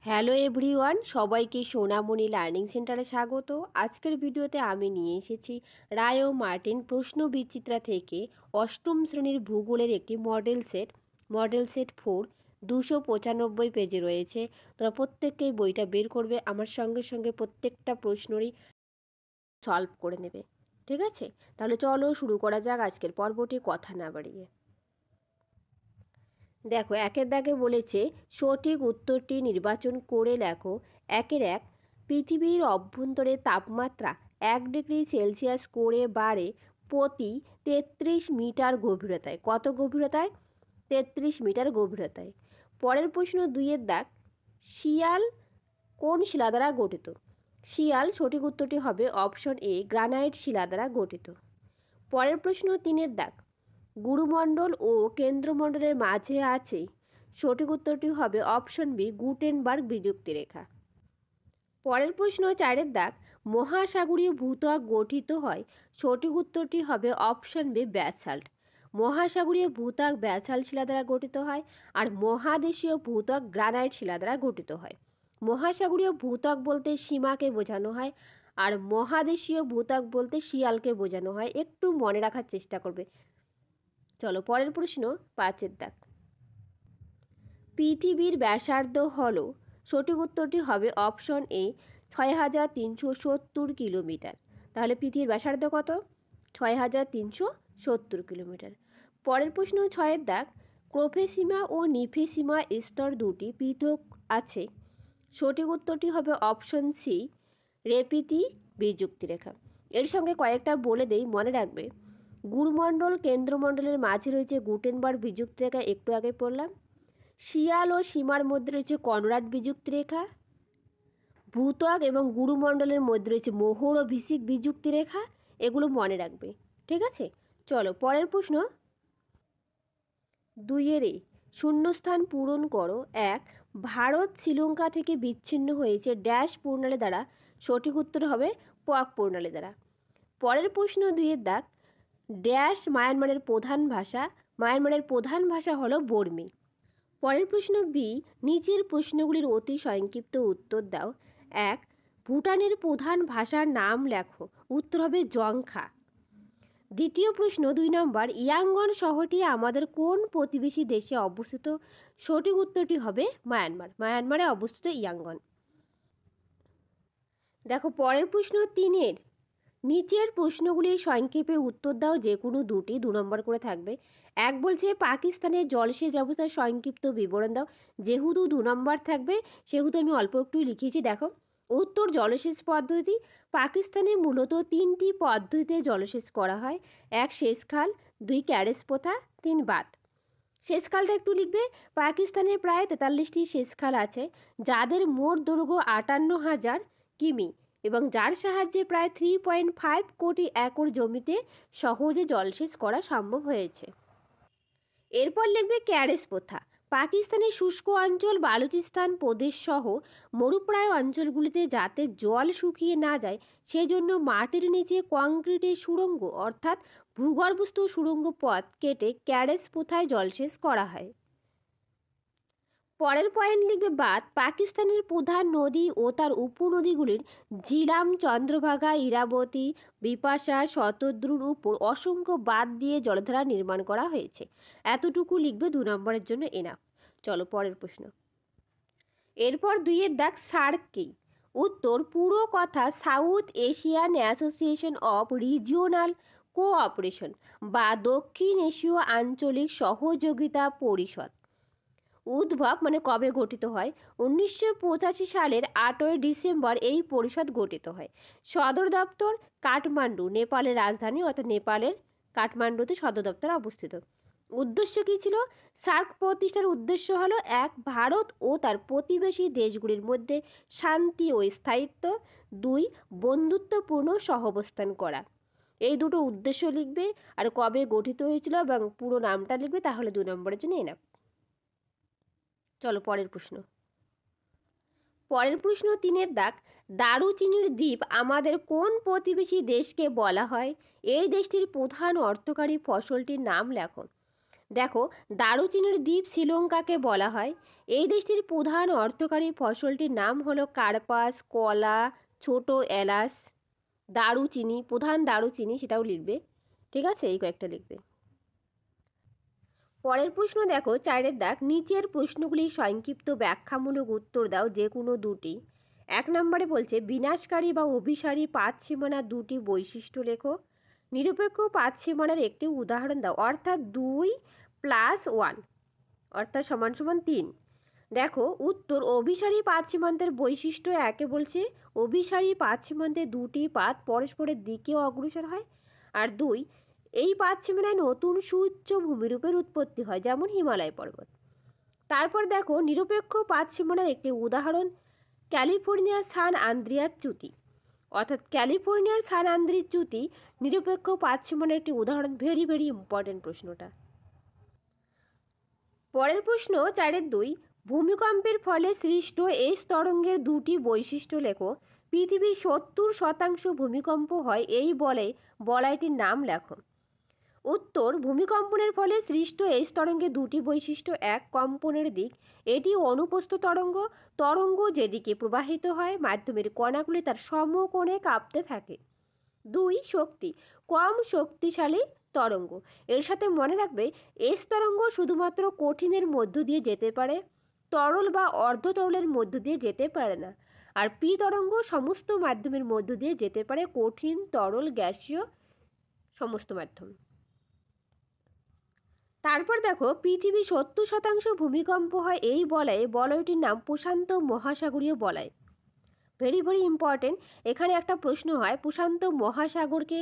Hello everyone, সবাইকে সোনামণি learning সেন্টারে স্বাগত। আজকের ভিডিওতে আমি নিয়ে এসেছি রায় ও মার্টিন প্রশ্ন বিচিত্রা থেকে অষ্টম শ্রেণীর ভূগোলের একটি মডেল সেট 4 295 পেজে রয়েছে। তোমরা প্রত্যেককেই বইটা বের করবে, আমার সঙ্গে সঙ্গে প্রত্যেকটা প্রশ্নরই সলভ করে নেবে, ঠিক আছে? তাহলে চলো শুরু করা যাক আজকের পর্বটি, কথা না বাড়িয়ে। দেখো, একের দাগে বলেছে সঠিক উত্তরটি নির্বাচন করে লেখো। একের এক, পৃথিবীর অভ্যন্তরে তাপমাত্রা 1 ডিগ্রি সেলসিয়াস করে বাড়ে প্রতি 33 মিটার গভীরতায়। কত গভীরতায়? 33 মিটার গভীরতায়। পরের প্রশ্ন দুইয়ের দাগ, শিয়াল কোন শিলা দ্বারা গঠিত? শিয়াল সঠিক উত্তরটি হবে অপশন এ, গ্রানাইট শিলা দ্বারা গঠিত। পরের প্রশ্ন তিনের দাগ, গুরুমণ্ডল ও কেন্দ্রমণ্ডলের মাঝে আছে। সঠিক উত্তরটি হবে অপশন বি, গুটেনবার্গ বিযুক্তি রেখা। পরের প্রশ্ন চারের দাগ, মহাসাগরীয় ভূত্বক গঠিত হয়। সঠিক উত্তরটি হবে অপশন বি, ব্যাসাল্ট। মহাসাগরীয় ভূত্বক ব্যাসাল্ট শিলা দ্বারা গঠিত হয়, আর মহাদেশীয় ভূত্বক গ্রানাইট শিলা দ্বারা গঠিত হয়। মহাসাগরীয় ভূত্বক বলতে সীমাকে বোঝানো হয়, আর মহাদেশীয় ভূত্বক বলতে শিয়ালকে বোঝানো হয়। একটু মনে রাখার চেষ্টা করবে। চলো পরের প্রশ্ন পাঁচের দাগ, পৃথিবীর ব্যাসার্ধ হল। সঠিক উত্তরটি হবে অপশন এ, 6370 কিলোমিটার। তাহলে পৃথিবীর ব্যাসার্ধ কত? 6370 কিলোমিটার। পরের প্রশ্ন ছয়ের দাগ, ক্রোফেসীমা ও নিফেসীমা স্তর দুটি পৃথক আছে। সঠিক উত্তরটি হবে অপশন সি, রেপিতি বিযুক্তি রেখা। এর সঙ্গে কয়েকটা বলে দেই, মনে রাখবে। গুরুমণ্ডল কেন্দ্রমণ্ডলের মাঝে রয়েছে গুটেনবার্গ বিযুক্তি রেখা, একটু আগে পড়লাম। শিয়াল ও সীমার মধ্যে রয়েছে কনরাড বিযুক্তি রেখা। ভূত্বক এবং গুরুমণ্ডলের মধ্যে রয়েছে মোহর ও ভিসিক বিযুক্তি রেখা। এগুলো মনে রাখবে, ঠিক আছে? চলো পরের প্রশ্ন দুইয়ের এ, শূন্যস্থান পূরণ করো। এক, ভারত শ্রীলঙ্কা থেকে বিচ্ছিন্ন হয়েছে ড্যাশ প্রণালী দ্বারা। সঠিক উত্তর হবে পক প্রণালী দ্বারা। পরের প্রশ্ন দুইয়ের দাগ, ড্যাশ মায়ানমারের প্রধান ভাষা। মায়ানমারের প্রধান ভাষা হলো বর্মী। পরের প্রশ্ন বি, নিচের প্রশ্নগুলির অতি সংক্ষিপ্ত উত্তর দাও। এক, ভুটানের প্রধান ভাষার নাম লেখো। উত্তর হবে জংখা। দ্বিতীয় প্রশ্ন 2 নম্বর, ইয়াঙ্গন শহরটি আমাদের কোন প্রতিবেশী দেশে অবস্থিত? সঠিক উত্তরটি হবে মায়ানমার। মায়ানমারে অবস্থিত ইয়াঙ্গন। দেখো পরের প্রশ্ন 3-এর, নিচের প্রশ্নগুলি সংক্ষেপে উত্তর দাও, যে কোনো দুটি, 2 নম্বর করে থাকবে। এক বলছে পাকিস্তানের জলসেচ ব্যবস্থার সংক্ষিপ্ত বিবরণ দাও। যেহেতু 2 নম্বর থাকবে সেহেতু আমি অল্প একটু লিখেছি। দেখো, উত্তর, জলসেচ পদ্ধতি। পাকিস্তানে মূলত 3টি পদ্ধতিতে জলসেচ করা হয়। 1 সেচখাল, 2 ক্যারেজ প্রথা, 3 বাঁধ। সেচখালটা একটু লিখবে। পাকিস্তানে প্রায় 43টি সেচখাল আছে, যাদের মোট দৈর্ঘ্য 58,000 কিমি এবং যার সাহায্যে প্রায় 3.5 কোটি একর জমিতে সহজে জলসেচ করা সম্ভব হয়েছে। এরপর লিখবে ক্যারেজ প্রথা। পাকিস্তানের শুষ্ক অঞ্চল, বালুচিস্তান প্রদেশ সহ মরুপ্রায় অঞ্চলগুলিতে যাতে জল শুকিয়ে না যায় সেজন্য মাটির নিচে কংক্রিটের সুড়ঙ্গ অর্থাৎ ভূগর্ভস্থ সুড়ঙ্গ পথ কেটে ক্যারেজ প্রথায় জলসেচ করা হয়। পরের পয়েন্ট লিখবে বাঁধ। পাকিস্তানের প্রধান নদী ও তার উপনদীগুলির ঝিলাম, চন্দ্রভাগা, ইরাবতী, বিপাশা, শতদ্রুর উপর অসংখ্য বাঁধ দিয়ে জলধারা নির্মাণ করা হয়েছে। এতটুকু লিখবে, 2 নম্বরের জন্য এনাফ। চলো পরের প্রশ্ন। এরপর 2-এর দাগ, সার্ক কি? উত্তর, পুরো কথা south Asian association of regional cooperation বা দক্ষিণ এশীয় আঞ্চলিক সহযোগিতা পরিষদ। উদ্ভব মানে কবে গঠিত হয়? 1985 সালের 8ই ডিসেম্বর এই পরিষদ গঠিত হয়। সদর দপ্তর কাঠমান্ডু, নেপালের রাজধানী অর্থাৎ নেপালের কাঠমান্ডুতে সদর দপ্তর অবস্থিত। উদ্দেশ্য কী ছিল? সার্ক প্রতিষ্ঠার উদ্দেশ্য হলো 1, ভারত ও তার প্রতিবেশী দেশগুলির মধ্যে শান্তি ও স্থায়িত্ব, 2, বন্ধুত্বপূর্ণ সহাবস্থান করা। এই দুটো উদ্দেশ্য লিখবে, আর কবে গঠিত হয়েছিল এবং পুরো নামটা লিখবে, তাহলে 2 নম্বরের জন্য এনাফ। চলো পরের প্রশ্ন। পরের প্রশ্ন 3-এর দাগ, দারুচিনির দ্বীপ আমাদের কোন প্রতিবেশী দেশকে বলা হয়? এই দেশটির প্রধান অর্থকারী ফসলটির নাম লেখো। দেখো, দারুচিনির দ্বীপ শ্রীলঙ্কাকে বলা হয়। এই দেশটির প্রধান অর্থকরী ফসলটির নাম হলো কার্পাস, কলা, ছোট এলাচ। দারুচিনি, প্রধান দারুচিনি সেটাও লিখবে। ঠিক আছে, এই কয়েকটা লিখবে। পরের প্রশ্ন দেখো, 4 দাগ, নিচের প্রশ্নগুলি সংক্ষিপ্ত ব্যাখ্যামূলক উত্তর দাও, যে কোনো দুটি। 1 নম্বরে বলছে বিনাশকারী বা অভিসারী পাত সীমানার দুটি বৈশিষ্ট্য লেখো। নিরপেক্ষ পাত সীমানার একটি উদাহরণ দাও, অর্থাৎ 2 + 1 অর্থাৎ সমান সমান 3। দেখো উত্তর, অভিসারী পাত সীমান্তের বৈশিষ্ট্য একে বলছে অভিসারী পাত সীমান্তে দুটি পাত পরস্পরের দিকে অগ্রসর হয়। আর 2, এই পাত সীমানায় নতুন সুউচ্চ ভূমিরূপের উৎপত্তি হয়, যেমন হিমালয় পর্বত। তারপর দেখো নিরপেক্ষ পাত সীমানার একটি উদাহরণ ক্যালিফোর্নিয়ার সান আন্দ্রিয়াস চ্যুতি, অর্থাৎ ক্যালিফোর্নিয়ার সান আন্দ্রিয়াস চ্যুতি নিরপেক্ষ পাত সীমানার একটি উদাহরণ। ভেরি ভেরি ইম্পর্টেন্ট প্রশ্নটা। পরের প্রশ্ন 4-2, ভূমিকম্পের ফলে সৃষ্ট এই তরঙ্গের দুটি বৈশিষ্ট্য লেখো। পৃথিবীর 70% ভূমিকম্প হয় এই বলয়টির নাম লেখো। উত্তর, ভূমিকম্পনের ফলে সৃষ্ট এই তরঙ্গের দুটি বৈশিষ্ট্য। 1, কম্পনের দিক, এটি অনুপ্রস্থ তরঙ্গ। তরঙ্গ যেদিকে প্রবাহিত হয় মাধ্যমের কণাগুলি তার সমকোণে কাঁপতে থাকে। 2, শক্তি, কম শক্তিশালী তরঙ্গ। এর সাথে মনে রাখবে এস তরঙ্গ শুধুমাত্র কঠিনের মধ্য দিয়ে যেতে পারে, তরল বা অর্ধ তরলের মধ্য দিয়ে যেতে পারে না। আর পি তরঙ্গ সমস্ত মাধ্যমের মধ্য দিয়ে যেতে পারে, কঠিন, তরল, গ্যাসীয় সমস্ত মাধ্যম। তারপর দেখো, পৃথিবী 70% ভূমিকম্প হয় এই বলয়টির নাম প্রশান্ত মহাসাগরীয় বলয়। Very very important. এখানে একটা প্রশ্ন হয়, প্রশান্ত মহাসাগরকে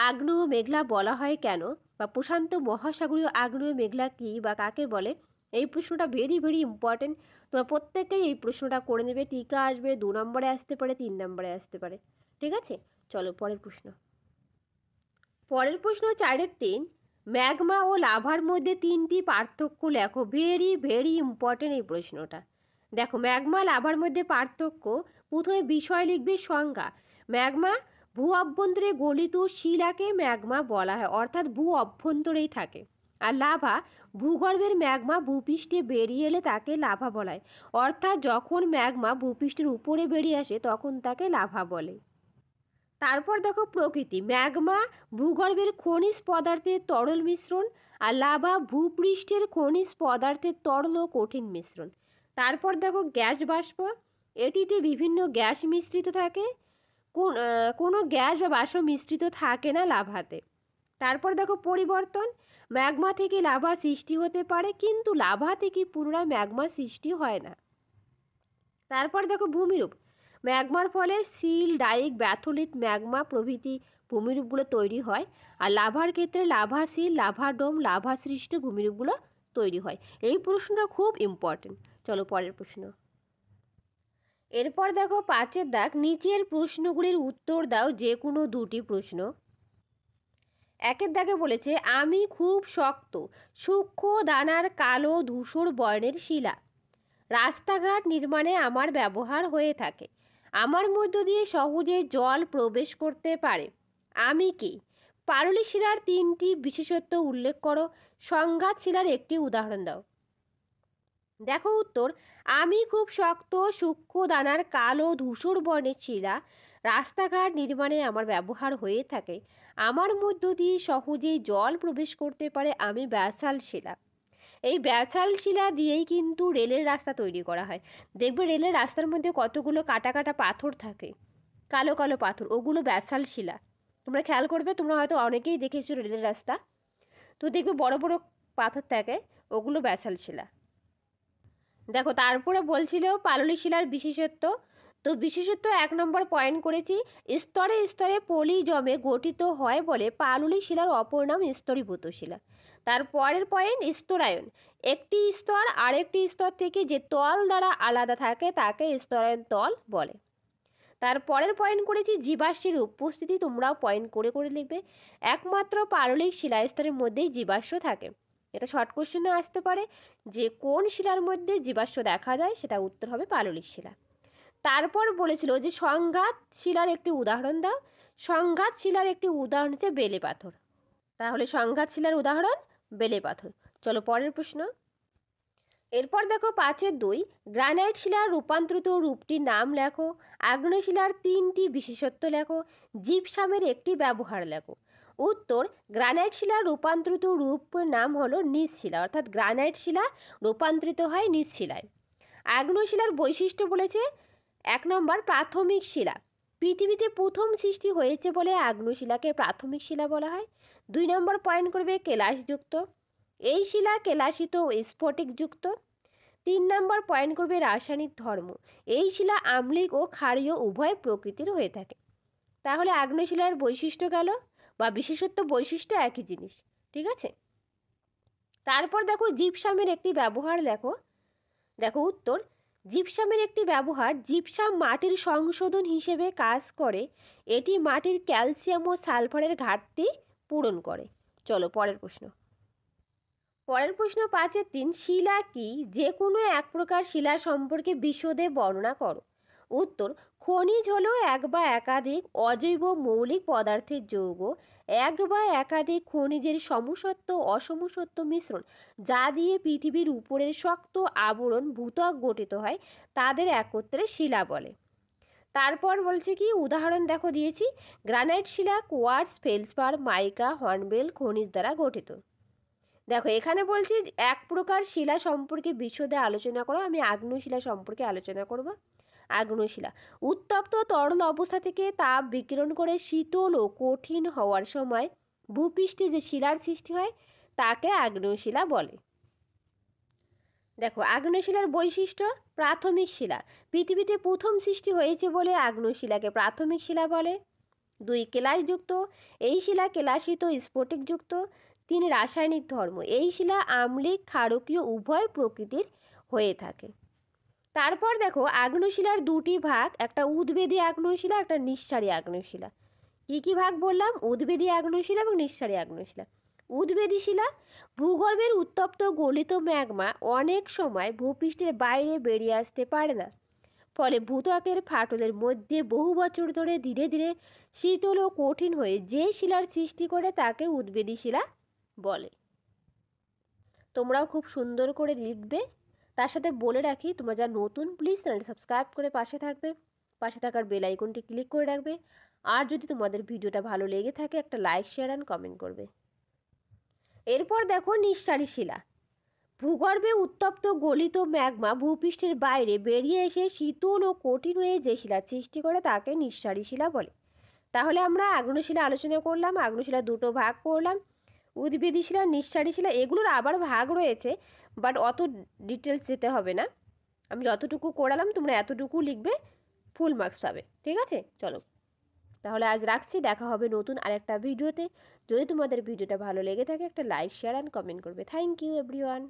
আগ্নেয় মেঘলা বলা হয় কেন, বা প্রশান্ত মহাসাগরীয় আগ্নেয় মেঘলা কী বা কাকে বলে। এই প্রশ্নটা ভেরি ভেরি ইম্পর্টেন্ট। তোমরা প্রত্যেকেই এই প্রশ্নটা করে নেবে। টিকা আসবে, 2 নম্বরে আসতে পারে, 3 নম্বরে আসতে পারে। ঠিক আছে, চলো পরের প্রশ্ন। পরের প্রশ্ন 4-3, ম্যাগমা ও লাভার মধ্যে 3টি পার্থক্য লেখো। ভেরি ভেরি ইম্পর্টেন্ট এই প্রশ্নটা। দেখো, ম্যাগমা লাভার মধ্যে পার্থক্য, প্রথমে বিষয় লিখবে সংজ্ঞা। ম্যাগমা ভূ অভ্যন্তরে গলিত শিলাকে ম্যাগমা বলা হয়, অর্থাৎ ভূ অভ্যন্তরেই থাকে। আর লাভা, ভূগর্ভের ম্যাগমা ভূপৃষ্ঠে বেরিয়ে এলে তাকে লাভা বলা হয়, অর্থাৎ যখন ম্যাগমা ভূপৃষ্ঠের উপরে বেরিয়ে আসে তখন তাকে লাভা বলে। তারপর দেখো প্রকৃতি, ম্যাগমা ভূগর্ভের খনিজ পদার্থের তরল মিশ্রণ, আর লাভা ভূপৃষ্ঠের খনিজ পদার্থের তরল ও কঠিন মিশ্রণ। তারপর দেখো গ্যাস বাষ্প, এটিতে বিভিন্ন গ্যাস মিশ্রিত থাকে, কোনো গ্যাস বা বাষ্প মিশ্রিত থাকে না লাভাতে। তারপর দেখো পরিবর্তন, ম্যাগমা থেকে লাভা সৃষ্টি হতে পারে, কিন্তু লাভা থেকে পুনরায় ম্যাগমা সৃষ্টি হয় না। তারপর দেখো ভূমিরূপ, ম্যাগমার ফলে সিল, ডাইক, ব্যাথোলিথ, ম্যাগমা প্রভৃতি ভূমিরূপগুলো তৈরি হয়। আর লাভার ক্ষেত্রে লাভা সিল, লাভা ডোম, লাভা সৃষ্ট ভূমিরূপগুলো তৈরি হয়। এই প্রশ্নটা খুব ইম্পর্টেন্ট। চলো পরের প্রশ্ন। এরপর দেখো 5 দাগ, নিচের প্রশ্নগুলির উত্তর দাও, যে কোনো দুটি প্রশ্ন। 1 দাগে বলেছে আমি খুব শক্ত সূক্ষ্ম দানার কালো ধূসর বর্ণের শিলা, রাস্তাঘাট নির্মাণে আমার ব্যবহার হয়ে থাকে, আমার মধ্য দিয়ে সহজে জল প্রবেশ করতে পারে। আমি কি? পাললিক শিলার 3টি বিশেষত্ব উল্লেখ করো। সংঘাত শিলার একটি উদাহরণ দাও। দেখো উত্তর, আমি খুব শক্ত সূক্ষ্ম দানার কালো ধূসর বর্ণের শিলা, রাস্তাঘাট নির্মাণে আমার ব্যবহার হয়ে থাকে, আমার মধ্য দিয়ে সহজেই জল প্রবেশ করতে পারে। আমি ব্যাসাল্ট শিলা। এই ব্যাসাল্ট শিলা দিয়েই কিন্তু রেলের রাস্তা তৈরি করা হয়। দেখবে রেলের রাস্তার মধ্যে কতগুলো কাটা কাটা পাথর থাকে, কালো কালো পাথর, ওগুলো ব্যাসাল্ট শিলা। তোমরা খেয়াল করবে, তোমরা হয়তো অনেকেই দেখেছো রেলের রাস্তা, তো দেখবে বড় বড় পাথর থাকে, ওগুলো ব্যাসাল্ট শিলা। দেখো তারপরে বলছিল পাললিক শিলার বিশেষত্ব। তো বিশেষত্ব 1 নম্বর পয়েন্ট করেছি, স্তরে স্তরে পলি জমে গঠিত হয় বলে পাললিক শিলার অপর নাম স্তরীভূত শিলা। তারপরের পয়েন্ট স্তরায়ন, একটি স্তর আরেকটি স্তর থেকে যে তল দ্বারা আলাদা থাকে তাকে স্তরায়ন তল বলে। তারপরের পয়েন্ট করেছি জীবাশ্মের উপস্থিতি। তোমরাও পয়েন্ট করে করে লিখবে। একমাত্র পাললিক শিলাস্তরের মধ্যেই জীবাশ্ম থাকে। এটা শর্ট কোশ্চেনে আসতে পারে যে কোন শিলার মধ্যে জীবাশ্ম দেখা যায়, সেটা উত্তর হবে পাললিক শিলা। তারপর বলেছিল যে সংঘাত শিলার একটি উদাহরণ দাও। সংঘাত শিলার একটি উদাহরণ হচ্ছে বেলে পাথর। তাহলে সংঘাত শিলার উদাহরণ বেলে পাথর। চলো পরের প্রশ্ন। এরপর দেখো 5-2, গ্রানাইট শিলার রূপান্তরিত রূপটির নাম লেখো। আগ্নেয় শিলার 3টি বিশেষত্ব লেখো। জিপসামের একটি ব্যবহার লেখো। উত্তর, গ্রানাইট শিলার রূপান্তরিত রূপের নাম হলো নিজ শিলা, অর্থাৎ গ্রানাইট শিলা রূপান্তরিত হয় নিজ শিলায়। আগ্নেয় শিলার বৈশিষ্ট্য বলেছে 1 নম্বর প্রাথমিক শিলা। পৃথিবীতে প্রথম সৃষ্টি হয়েছে বলে আগ্নেয় শিলাকে প্রাথমিক শিলা বলা হয়। 2 নম্বর পয়েন্ট করবে কেলাসযুক্ত। এই শিলা কেলাসিত ও স্ফটিকযুক্ত। 3 নম্বর পয়েন্ট করবে রাসায়নিক ধর্ম। এই শিলা আম্লিক ও ক্ষারীয় উভয় প্রকৃতির হয়ে থাকে। তাহলে আগ্নেয় শিলার বৈশিষ্ট্য গেল বা বিশেষত্ব বৈশিষ্ট্য একই জিনিস, ঠিক আছে। তারপর দেখো জিপসামের একটি ব্যবহার লেখো। দেখো উত্তর, জিপসামের একটি ব্যবহার, জিপসাম মাটির সংশোধন হিসেবে কাজ করে। এটি মাটির ক্যালসিয়াম ও সালফারের ঘাটতি পূরণ করে। চলো পরের প্রশ্ন। পরের প্রশ্ন 5-3, শিলা কি? যে কোনো এক প্রকার শিলা সম্পর্কে বিশদে বর্ণনা করো। উত্তর, খনিজ হলো এক বা একাধিক অজৈব মৌলিক পদার্থের যৌগ, এক বা একাধিক খনিজের সমসত্ব অসমসত্ব মিশ্রণ, যা দিয়ে পৃথিবীর উপরের শক্ত আবরণ ভূত্বক গঠিত হয়, তাদের একত্রে শিলা বলে। তারপর বলছে কি, উদাহরণ দেখো দিয়েছি, গ্রানাইট শিলা কোয়ার্টজ, ফেলসপার, মাইকা, হর্নবেল খনিজ দ্বারা গঠিত। দেখো এখানে বলছি এক প্রকার শিলা সম্পর্কে বিশদে আলোচনা করো। আমি আগ্নেয় শিলা সম্পর্কে আলোচনা করব। আগ্নেয় শিলা উত্তপ্ত তরল অবস্থা থেকে তাপ বিকিরণ করে শীতল ও কঠিন হওয়ার সময় ভূপৃষ্ঠে যে শিলার সৃষ্টি হয় তাকে আগ্নেয় শিলা বলে। দেখো আগ্নেয় শিলার বৈশিষ্ট্য, প্রাথমিক শিলা। পৃথিবীতে প্রথম সৃষ্টি হয়েছে বলে আগ্নেয় শিলাকে প্রাথমিক শিলা বলে। 2, কেলাসযুক্ত। এই শিলা কেলাসিত স্ফটিকযুক্ত। 3, রাসায়নিক ধর্ম। এই শিলা আম্লিক ক্ষারকীয় উভয় প্রকৃতির হয়ে থাকে। তারপর দেখো আগ্নেয় শিলার 2টি ভাগ, একটা উদ্বেদী আগ্নেয় শিলা, একটা নিঃসারী আগ্নেয় শিলা। কি কি ভাগ বললাম? উদ্বেদী আগ্নেয় শিলা এবং নিঃসারী আগ্নেয় শিলা। উদ্বেদী শিলা, ভূগর্ভের উত্তপ্ত গলিত ম্যাগমা অনেক সময় ভূপৃষ্ঠের বাইরে বেরিয়ে আসতে পারে না, ফলে ভূত্বকের ফাটলের মধ্যে বহু বছর ধরে ধীরে ধীরে শীতল ও কঠিন হয়ে যে শিলার সৃষ্টি করে তাকে উদ্বেদী শিলা বলে। তোমরাও খুব সুন্দর করে লিখবে। তার সাথে বলে রাখি, তোমরা যা নতুন প্লিজ চ্যানেলটি সাবস্ক্রাইব করে পাশে থাকবে, পাশে থাকার বেল আইকনটি ক্লিক করে রাখবে। আর যদি তোমাদের ভিডিওটা ভালো লেগে থাকে একটা লাইক, শেয়ার অ্যান্ড কমেন্ট করবে। এরপর দেখো নিঃসারী শিলা। ভূগর্ভে উত্তপ্ত গলিত ম্যাগমা ভূপৃষ্ঠের বাইরে বেরিয়ে এসে শীতল ও কঠিন হয়ে যে শিলা সৃষ্টি করে তাকে নিঃসারী শিলা বলে। তাহলে আমরা আগ্নেয় শিলা আলোচনা করলাম, আগ্নেয় শিলা 2টো ভাগ করলাম, উদ্বেদী শিলা, নিঃসারী শিলা। এগুলোর আবার ভাগ রয়েছে, বাট অত ডিটেলস যেতে হবে না। আমি যতটুকু করালাম তোমরা এতটুকু লিখবে, ফুল মার্কস পাবে, ঠিক আছে। চলো তাহলে আজ রাখছি, দেখা হবে নতুন আরেকটা ভিডিওতে। যদি তোমাদের ভিডিওটা ভালো লেগে থাকে একটা লাইক, শেয়ার অ্যান্ড কমেন্ট করবে। Thank you everyone.